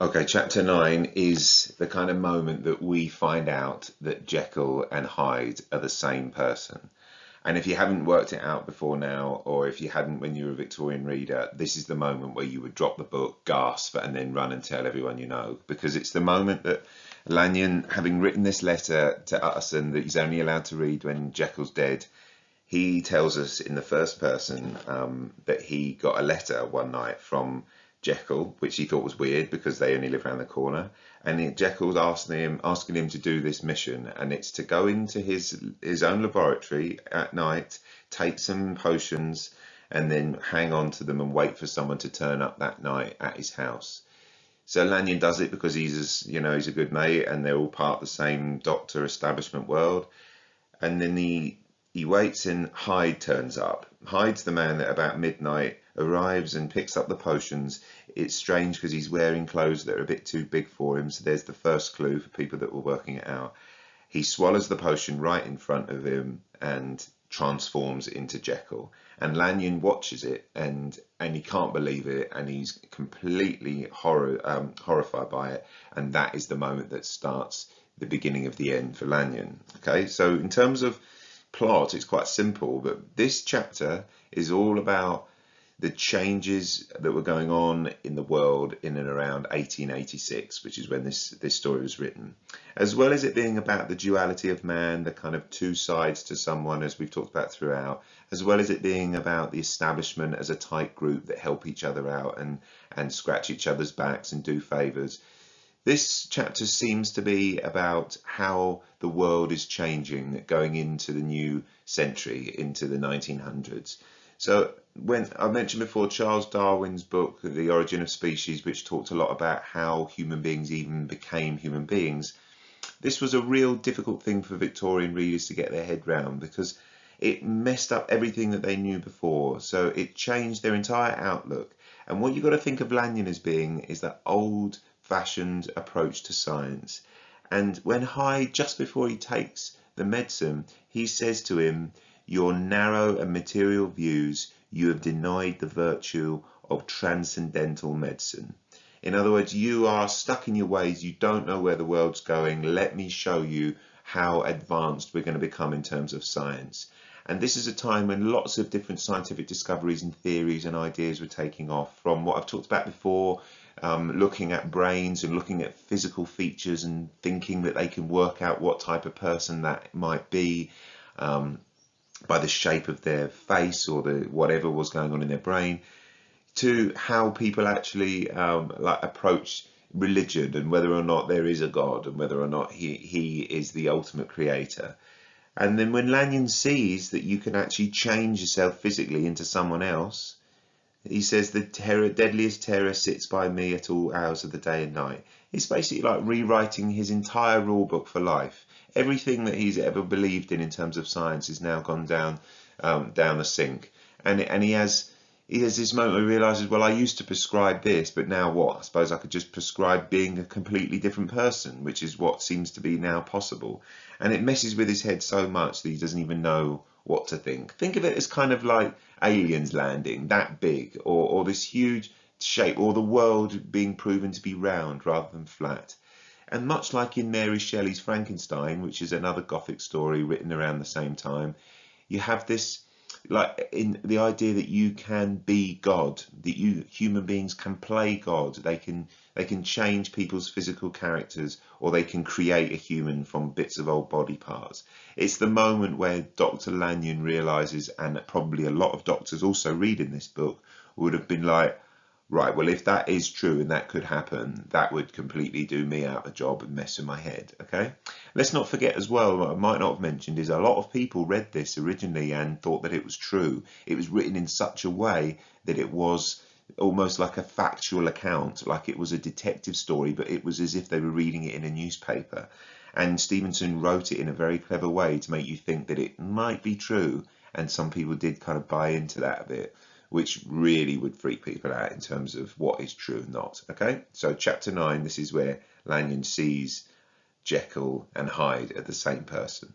Okay, chapter 9 is the kind of moment that we find out that Jekyll and Hyde are the same person. And if you haven't worked it out before now, or if you hadn't when you were a Victorian reader, this is the moment where you would drop the book, gasp, and then run and tell everyone you know. Because it's the moment that Lanyon, having written this letter to Utterson that he's only allowed to read when Jekyll's dead, he tells us in the first person that he got a letter one night from Jekyll, which he thought was weird because they only live around the corner. And Jekyll's asking him to do this mission, and it's to go into his own laboratory at night, take some potions, and then hang on to them and wait for someone to turn up that night at his house. So Lanyon does it because he's a good mate, and they're all part of the same doctor establishment world. And then he waits and Hyde turns up. Hyde's the man that about midnight arrives and picks up the potions. It's strange because he's wearing clothes that are a bit too big for him, so there's the first clue for people that were working it out. He swallows the potion right in front of him and transforms into Jekyll. And Lanyon watches it and he can't believe it, and he's completely horrified by it. And that is the moment that starts the beginning of the end for Lanyon. Okay, so in terms of plot, it's quite simple, but this chapter is all about the changes that were going on in the world in and around 1886, which is when this story was written, as well as it being about the duality of man, the kind of two sides to someone, as we've talked about throughout, as well as it being about the establishment as a tight group that help each other out and scratch each other's backs and do favors. This chapter seems to be about how the world is changing going into the new century, into the 1900s. So when I mentioned before Charles Darwin's book, The Origin of Species, which talked a lot about how human beings even became human beings, this was a real difficult thing for Victorian readers to get their head round because it messed up everything that they knew before. So it changed their entire outlook. And what you've got to think of Lanyon as being is that old-fashioned approach to science. And when Hyde, just before he takes the medicine, he says to him, "Your narrow and material views, you have denied the virtue of transcendental medicine." In other words, you are stuck in your ways, you don't know where the world's going, let me show you how advanced we're going to become in terms of science. And this is a time when lots of different scientific discoveries and theories and ideas were taking off, from what I've talked about before, looking at brains and looking at physical features and thinking that they can work out what type of person that might be by the shape of their face or whatever was going on in their brain, to how people actually approach religion and whether or not there is a God and whether or not he is the ultimate creator. And then when Lanyon sees that you can actually change yourself physically into someone else, he says the deadliest terror sits by me at all hours of the day and night. It's basically like rewriting his entire rule book for life. Everything that he's ever believed in terms of science is now gone down the sink. And he has this moment where he realizes, well, I used to prescribe this, but now what? I suppose I could just prescribe being a completely different person, which is what seems to be now possible. And it messes with his head so much that he doesn't even know what to think. Think of it as kind of like aliens landing that big, or this huge shape, or the world being proven to be round rather than flat. And much like in Mary Shelley's Frankenstein, which is another Gothic story written around the same time, you have this, like, in the idea that you can be God, that human beings can play God. They can change people's physical characters, or they can create a human from bits of old body parts. It's the moment where Dr. Lanyon realizes, and probably a lot of doctors also reading this book would have been like, right, well, if that is true and that could happen, that would completely do me out of a job and mess with my head. Okay, let's not forget as well, what I might not have mentioned is a lot of people read this originally and thought that it was true. It was written in such a way that it was almost like a factual account, like it was a detective story, but it was as if they were reading it in a newspaper. And Stevenson wrote it in a very clever way to make you think that it might be true, and some people did kind of buy into that a bit, which really would freak people out in terms of what is true and not. Okay, so chapter 9, this is where Lanyon sees Jekyll and Hyde are the same person.